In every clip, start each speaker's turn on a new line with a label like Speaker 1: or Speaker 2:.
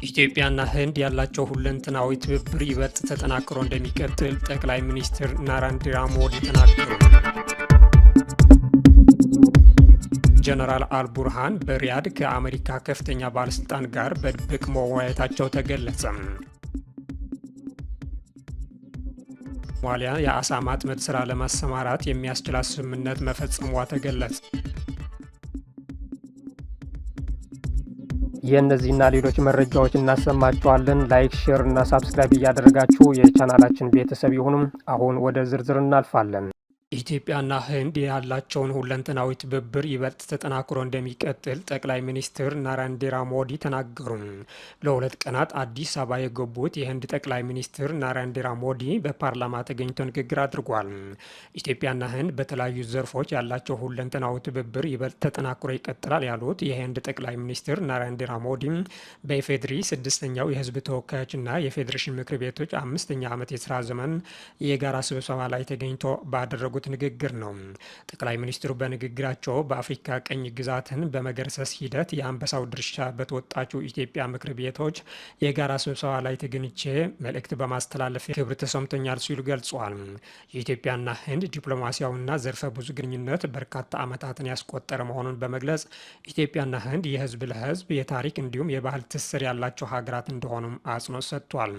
Speaker 1: ኢትዮጵያና ህንድ ያላቸው ሁለንተናዊ ትብብር ይበልጥ ተጠናክሮ እንደሚቀጥል ጠቅላይ ሚኒስትር ናሬንድራ ሞዲ ተናገሩ። ጀነራል አልቡርሃን በሪያድ ከአሜሪካ ከፍተኛ ባለስልጣን ጋር በድብቅ መወያየታቸው ተገለጸ። ሶማሊያ የአሳ ማጥመድ ስራ ለማሰማራት የሚያስችላት ስምምነት መፈጸሟ ተገለጸ።
Speaker 2: የእነዚህና ሌሎች መረጃዎች እናሰማችኋለን። ላይክ፣ ሼር እና ሳብስክራይብ እያደረጋችሁ የቻናላችን ቤተሰብ ይሁኑም። አሁን ወደ ዝርዝር እናልፋለን።
Speaker 1: ኢትዮጵያና ህንድ ያላቸውን ሁለንተናዊ ትብብር ይበልጥ ተጠናክሮ እንደሚቀጥል ጠቅላይ ሚኒስትር ናሬንድራ ሞዲ ተናገሩ። ለሁለት ቀናት አዲስ አበባ የገቡት የህንድ ጠቅላይ ሚኒስትር ናሬንድራ ሞዲ በፓርላማ ተገኝተው ንግግር አድርጓል። ኢትዮጵያና ህንድ በተለያዩ ዘርፎች ያላቸው ሁለንተናዊ ትብብር ይበልጥ ተጠናክሮ ይቀጥላል ያሉት የህንድ ጠቅላይ ሚኒስትር ናሬንድራ ሞዲ በኢፌዴሪ ስድስተኛው የህዝብ ተወካዮችና የፌዴሬሽን ምክር ቤቶች 5ኛ ዓመት የስራ ዘመን የጋራ ስብሰባ ላይ ተገኝቶ ባደረጉ ንግግር ነው። ጠቅላይ ሚኒስትሩ በንግግራቸው በአፍሪካ ቀኝ ግዛትን በመገርሰስ ሂደት የአንበሳው ድርሻ በተወጣችው ኢትዮጵያ ምክር ቤቶች የጋራ ስብሰባ ላይ ተገኝቼ መልእክት በማስተላለፍ ክብር ተሰምቶኛል ሲሉ ገልጸዋል። የኢትዮጵያና ህንድ ዲፕሎማሲያዊና ዘርፈ ብዙ ግንኙነት በርካታ ዓመታትን ያስቆጠረ መሆኑን በመግለጽ ኢትዮጵያና ህንድ የህዝብ ለህዝብ የታሪክ እንዲሁም የባህል ትስስር ያላቸው ሀገራት እንደሆኑም አጽንኦት ሰጥቷል።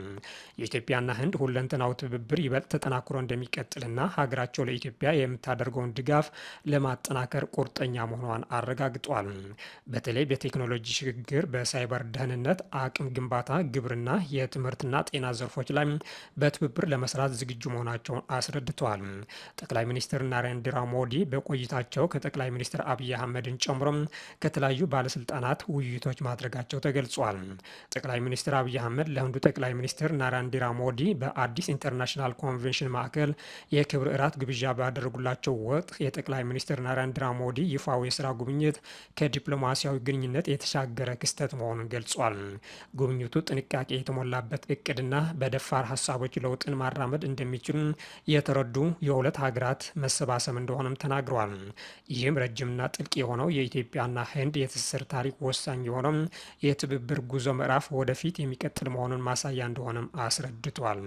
Speaker 1: የኢትዮጵያና ህንድ ሁለንተናዊ ትብብር ይበልጥ ተጠናክሮ እንደሚቀጥልና ሀገራቸው ለኢትዮጵያ የምታደርገውን ድጋፍ ለማጠናከር ቁርጠኛ መሆኗን አረጋግጧል። በተለይ በቴክኖሎጂ ሽግግር፣ በሳይበር ደህንነት፣ አቅም ግንባታ፣ ግብርና፣ የትምህርትና ጤና ዘርፎች ላይ በትብብር ለመስራት ዝግጁ መሆናቸውን አስረድተዋል። ጠቅላይ ሚኒስትር ናሬንድራ ሞዲ በቆይታቸው ከጠቅላይ ሚኒስትር አብይ አህመድን ጨምሮ ከተለያዩ ባለስልጣናት ውይይቶች ማድረጋቸው ተገልጿል። ጠቅላይ ሚኒስትር አብይ አህመድ ለህንዱ ጠቅላይ ሚኒስትር ናሬንድራ ሞዲ በአዲስ ኢንተርናሽናል ኮንቬንሽን ማዕከል የክብር እራት ግብዣ ባደረጉላቸው ወቅት የጠቅላይ ሚኒስትር ናሬንድራ ሞዲ ይፋዊ የስራ ጉብኝት ከዲፕሎማሲያዊ ግንኙነት የተሻገረ ክስተት መሆኑን ገልጿል። ጉብኝቱ ጥንቃቄ የተሞላበት እቅድና በደፋር ሀሳቦች ለውጥን ማራመድ እንደሚችሉ የተረዱ የሁለት ሀገራት መሰባሰብ እንደሆነም ተናግረዋል። ይህም ረጅምና ጥልቅ የሆነው የኢትዮጵያና ህንድ የትስስር ታሪክ ወሳኝ የሆነው የትብብር ጉዞ ምዕራፍ ወደፊት የሚቀጥል መሆኑን ማሳያ እንደሆነም አስረድቷል።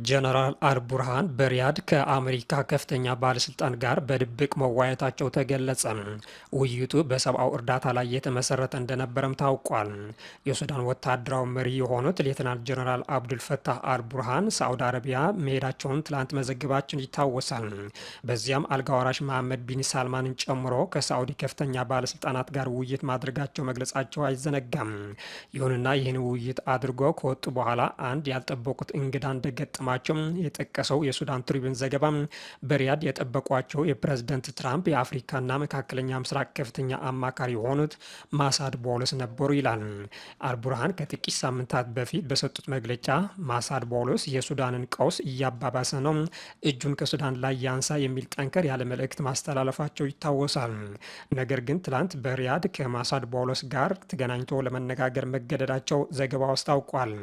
Speaker 1: ጀነራል አልቡርሃን በሪያድ ከአሜሪካ ከፍተኛ ባለስልጣን ጋር በድብቅ መወያየታቸው ተገለጸ። ውይይቱ በሰብአዊ እርዳታ ላይ የተመሰረተ እንደነበረም ታውቋል። የሱዳን ወታደራዊ መሪ የሆኑት ሌተናል ጀነራል አብዱልፈታህ አልቡርሃን ሳዑዲ አረቢያ መሄዳቸውን ትላንት መዘገባችን ይታወሳል። በዚያም አልጋወራሽ መሐመድ ቢን ሳልማንን ጨምሮ ከሳዑዲ ከፍተኛ ባለስልጣናት ጋር ውይይት ማድረጋቸው መግለጻቸው አይዘነጋም። ይሁንና ይህን ውይይት አድርገው ከወጡ በኋላ አንድ ያልጠበቁት እንግዳ እንደገጠማ የጠቀሰው የሱዳን ትሪቡን ዘገባ በሪያድ የጠበቋቸው የፕሬዝደንት ትራምፕ የአፍሪካና መካከለኛ ምስራቅ ከፍተኛ አማካሪ የሆኑት ማሳድ ቦሎስ ነበሩ ይላል። አልቡርሃን ከጥቂት ሳምንታት በፊት በሰጡት መግለጫ ማሳድ ቦሎስ የሱዳንን ቀውስ እያባባሰ ነው፣ እጁን ከሱዳን ላይ ያንሳ የሚል ጠንከር ያለ መልእክት ማስተላለፋቸው ይታወሳል። ነገር ግን ትላንት በሪያድ ከማሳድ ቦሎስ ጋር ተገናኝቶ ለመነጋገር መገደዳቸው ዘገባው አስታውቋል።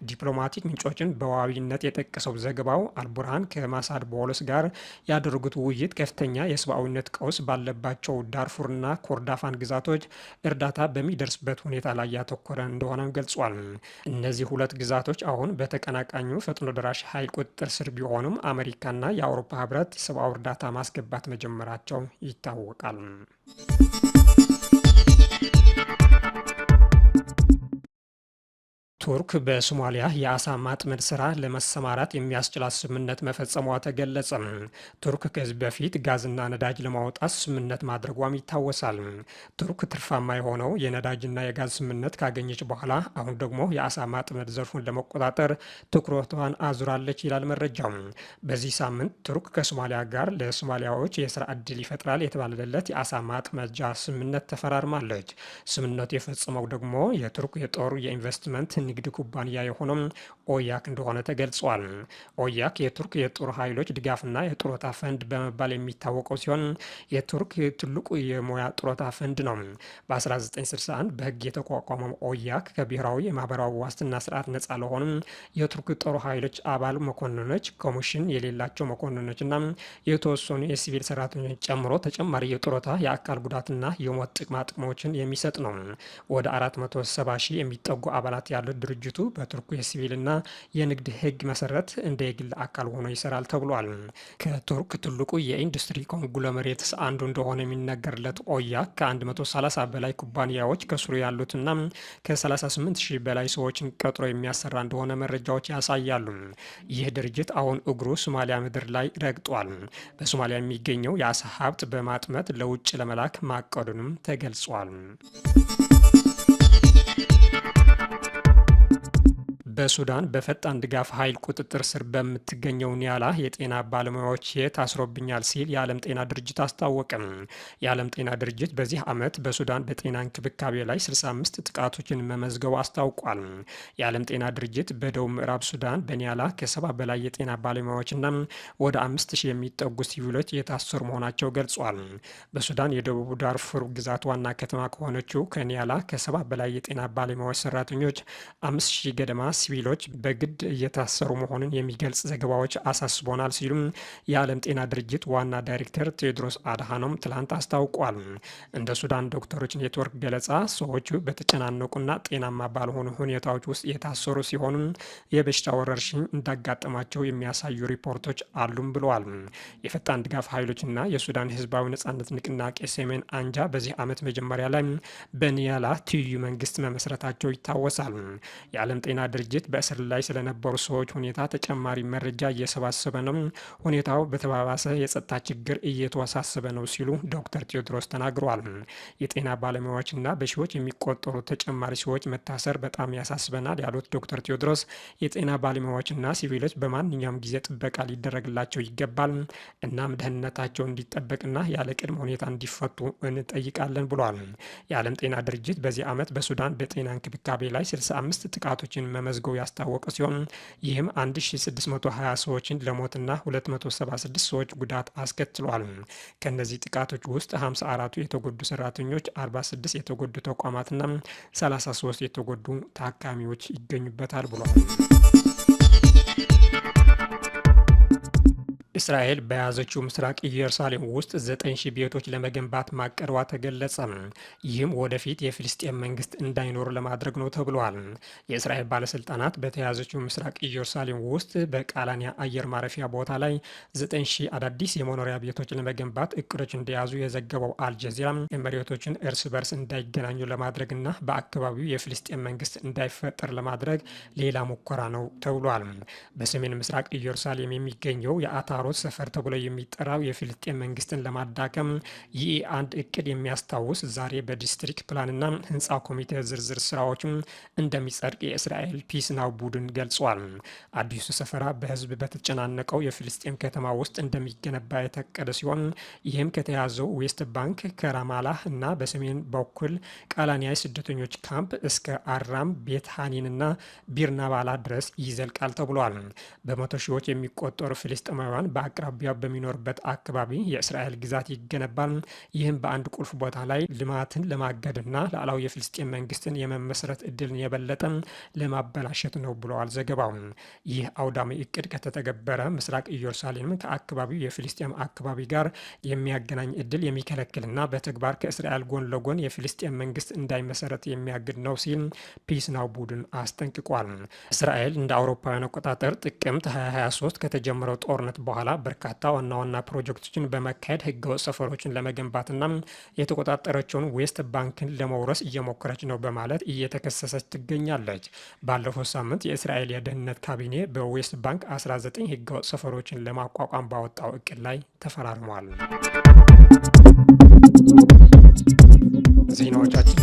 Speaker 1: ዲፕሎማቲክ ምንጮችን በዋቢነት የጠቀሰው ዘገባው አልቡርሃን ከማሳድ ቦሎስ ጋር ያደረጉት ውይይት ከፍተኛ የሰብአዊነት ቀውስ ባለባቸው ዳርፉርና ኮርዳፋን ግዛቶች እርዳታ በሚደርስበት ሁኔታ ላይ ያተኮረ እንደሆነም ገልጿል። እነዚህ ሁለት ግዛቶች አሁን በተቀናቃኙ ፈጥኖ ደራሽ ኃይል ቁጥጥር ስር ቢሆኑም አሜሪካና የአውሮፓ ህብረት ሰብአዊ እርዳታ ማስገባት መጀመራቸው ይታወቃል። ቱርክ በሶማሊያ የአሳ ማጥመድ ስራ ለመሰማራት የሚያስችላት ስምምነት መፈጸሟ ተገለጸ። ቱርክ ከዚህ በፊት ጋዝና ነዳጅ ለማውጣት ስምምነት ማድረጓም ይታወሳል። ቱርክ ትርፋማ የሆነው የነዳጅና የጋዝ ስምምነት ካገኘች በኋላ አሁን ደግሞ የአሳ ማጥመድ ዘርፉን ለመቆጣጠር ትኩረቷን አዙራለች ይላል መረጃው። በዚህ ሳምንት ቱርክ ከሶማሊያ ጋር ለሶማሊያዎች የስራ ዕድል ይፈጥራል የተባለለት የአሳ ማጥመጃ ስምምነት ተፈራርማለች። ስምምነቱ የፈጸመው ደግሞ የቱርክ የጦር የኢንቨስትመንት የንግድ ኩባንያ የሆነው ኦያክ እንደሆነ ተገልጿል። ኦያክ የቱርክ የጦር ኃይሎች ድጋፍና የጡረታ ፈንድ በመባል የሚታወቀው ሲሆን የቱርክ ትልቁ የሙያ ጡረታ ፈንድ ነው። በ1961 በህግ የተቋቋመው ኦያክ ከብሔራዊ የማህበራዊ ዋስትና ስርዓት ነጻ ለሆኑ የቱርክ ጦር ኃይሎች አባል መኮንኖች፣ ኮሚሽን የሌላቸው መኮንኖችና የተወሰኑ የሲቪል ሰራተኞች ጨምሮ ተጨማሪ የጡረታ የአካል ጉዳትና የሞት ጥቅማ ጥቅሞችን የሚሰጥ ነው። ወደ 470 ሺህ የሚጠጉ አባላት ያሉት ድርጅቱ በቱርክ የሲቪልና የንግድ ህግ መሰረት እንደ የግል አካል ሆኖ ይሰራል ተብሏል። ከቱርክ ትልቁ የኢንዱስትሪ ኮንግሎሜሬትስ አንዱ እንደሆነ የሚነገርለት ኦያክ ከ130 በላይ ኩባንያዎች ከስሩ ያሉትና ከ38 ሺህ በላይ ሰዎችን ቀጥሮ የሚያሰራ እንደሆነ መረጃዎች ያሳያሉ። ይህ ድርጅት አሁን እግሩ ሶማሊያ ምድር ላይ ረግጧል። በሶማሊያ የሚገኘው የአሳ ሀብት በማጥመድ ለውጭ ለመላክ ማቀዱንም ተገልጿል። በሱዳን በፈጣን ድጋፍ ኃይል ቁጥጥር ስር በምትገኘው ኒያላ የጤና ባለሙያዎች ታስሮብኛል ሲል የዓለም ጤና ድርጅት አስታወቀም። የዓለም ጤና ድርጅት በዚህ ዓመት በሱዳን በጤና እንክብካቤ ላይ 65 ጥቃቶችን መመዝገቡ አስታውቋል። የዓለም ጤና ድርጅት በደቡብ ምዕራብ ሱዳን በኒያላ ከ70 በላይ የጤና ባለሙያዎችና ወደ 5000 የሚጠጉ ሲቪሎች የታሰሩ መሆናቸው ገልጿል። በሱዳን የደቡብ ዳርፉር ግዛት ዋና ከተማ ከሆነችው ከኒያላ ከ70 በላይ የጤና ባለሙያዎች ሰራተኞች 5000 ገደማ ሲቪሎች በግድ እየታሰሩ መሆኑን የሚገልጽ ዘገባዎች አሳስቦናል ሲሉም የዓለም ጤና ድርጅት ዋና ዳይሬክተር ቴዎድሮስ አድሃኖም ትላንት አስታውቋል። እንደ ሱዳን ዶክተሮች ኔትወርክ ገለጻ ሰዎቹ በተጨናነቁና ጤናማ ባልሆኑ ሁኔታዎች ውስጥ የታሰሩ ሲሆኑ የበሽታ ወረርሽኝ እንዳጋጠማቸው የሚያሳዩ ሪፖርቶች አሉም ብለዋል። የፈጣን ድጋፍ ኃይሎችና የሱዳን ህዝባዊ ነጻነት ንቅናቄ ሰሜን አንጃ በዚህ ዓመት መጀመሪያ ላይ በኒያላ ትይዩ መንግስት መመስረታቸው ይታወሳል። የዓለም ጤና ድርጅት በእስር ላይ ስለነበሩ ሰዎች ሁኔታ ተጨማሪ መረጃ እየሰባሰበ ነው። ሁኔታው በተባባሰ የጸጥታ ችግር እየተወሳሰበ ነው ሲሉ ዶክተር ቴዎድሮስ ተናግረዋል። የጤና ባለሙያዎችና በሺዎች የሚቆጠሩ ተጨማሪ ሰዎች መታሰር በጣም ያሳስበናል ያሉት ዶክተር ቴዎድሮስ የጤና ባለሙያዎችና ሲቪሎች በማንኛውም ጊዜ ጥበቃ ሊደረግላቸው ይገባል። እናም ደህንነታቸው እንዲጠበቅና ያለ ቅድመ ሁኔታ እንዲፈቱ እንጠይቃለን ብሏል። የዓለም ጤና ድርጅት በዚህ ዓመት በሱዳን በጤና እንክብካቤ ላይ 65 ጥቃቶችን መመዝገቡ ያስታወቀ ሲሆን ይህም 1620 ሰዎችን ለሞትና 276 ሰዎች ጉዳት አስከትሏል። ከነዚህ ጥቃቶች ውስጥ 54ቱ የተጎዱ ሰራተኞች፣ 46 የተጎዱ ተቋማትና 33 የተጎዱ ታካሚዎች ይገኙበታል ብሏል። እስራኤል በያዘችው ምስራቅ ኢየሩሳሌም ውስጥ 9000 ቤቶች ለመገንባት ማቀዷ ተገለጸ። ይህም ወደፊት የፍልስጤም መንግስት እንዳይኖር ለማድረግ ነው ተብሏል። የእስራኤል ባለስልጣናት በተያዘችው ምስራቅ ኢየሩሳሌም ውስጥ በቃላንያ አየር ማረፊያ ቦታ ላይ 9000 አዳዲስ የመኖሪያ ቤቶች ለመገንባት እቅዶች እንደያዙ የዘገበው አልጀዚራ መሬቶችን እርስ በርስ እንዳይገናኙ ለማድረግና በአካባቢው የፍልስጤም መንግስት እንዳይፈጠር ለማድረግ ሌላ ሙከራ ነው ተብሏል። በሰሜን ምስራቅ ኢየሩሳሌም የሚገኘው የአታ ሰፈር ተብሎ የሚጠራው የፍልስጤም መንግስትን ለማዳከም ይህ አንድ እቅድ የሚያስታውስ ዛሬ በዲስትሪክት ፕላንና ህንፃ ኮሚቴ ዝርዝር ስራዎች እንደሚጸድቅ የእስራኤል ፒስ ናው ቡድን ገልጿል። አዲሱ ሰፈራ በህዝብ በተጨናነቀው የፍልስጤም ከተማ ውስጥ እንደሚገነባ የተቀደ ሲሆን ይህም ከተያዘው ዌስት ባንክ ከራማላህ እና በሰሜን በኩል ቃላንያ ስደተኞች ካምፕ እስከ አራም ቤት ሃኒንና ቢርናባላ ድረስ ይዘልቃል ተብሏል። በመቶ ሺዎች የሚቆጠሩ ፍልስጤማውያን በአቅራቢያው በሚኖርበት አካባቢ የእስራኤል ግዛት ይገነባል። ይህም በአንድ ቁልፍ ቦታ ላይ ልማትን ለማገድና ሉዓላዊ የፍልስጤም መንግስትን የመመስረት እድልን የበለጠ ለማበላሸት ነው ብለዋል ዘገባው። ይህ አውዳሚ እቅድ ከተተገበረ ምስራቅ ኢየሩሳሌም ከአካባቢው የፍልስጤም አካባቢ ጋር የሚያገናኝ እድል የሚከለክልና በተግባር ከእስራኤል ጎን ለጎን የፍልስጤም መንግስት እንዳይመሰረት የሚያግድ ነው ሲል ፒስ ናው ቡድን አስጠንቅቋል። እስራኤል እንደ አውሮፓውያን አቆጣጠር ጥቅምት 2023 ከተጀመረው ጦርነት በኋላ በርካታ ዋና ዋና ፕሮጀክቶችን በመካሄድ ህገወጥ ሰፈሮችን ለመገንባትና የተቆጣጠረችውን ዌስት ባንክን ለመውረስ እየሞከረች ነው በማለት እየተከሰሰች ትገኛለች። ባለፈው ሳምንት የእስራኤል የደህንነት ካቢኔ በዌስት ባንክ 19 ህገወጥ ሰፈሮችን ለማቋቋም ባወጣው እቅድ ላይ ተፈራርሟል። ዜናዎቻችን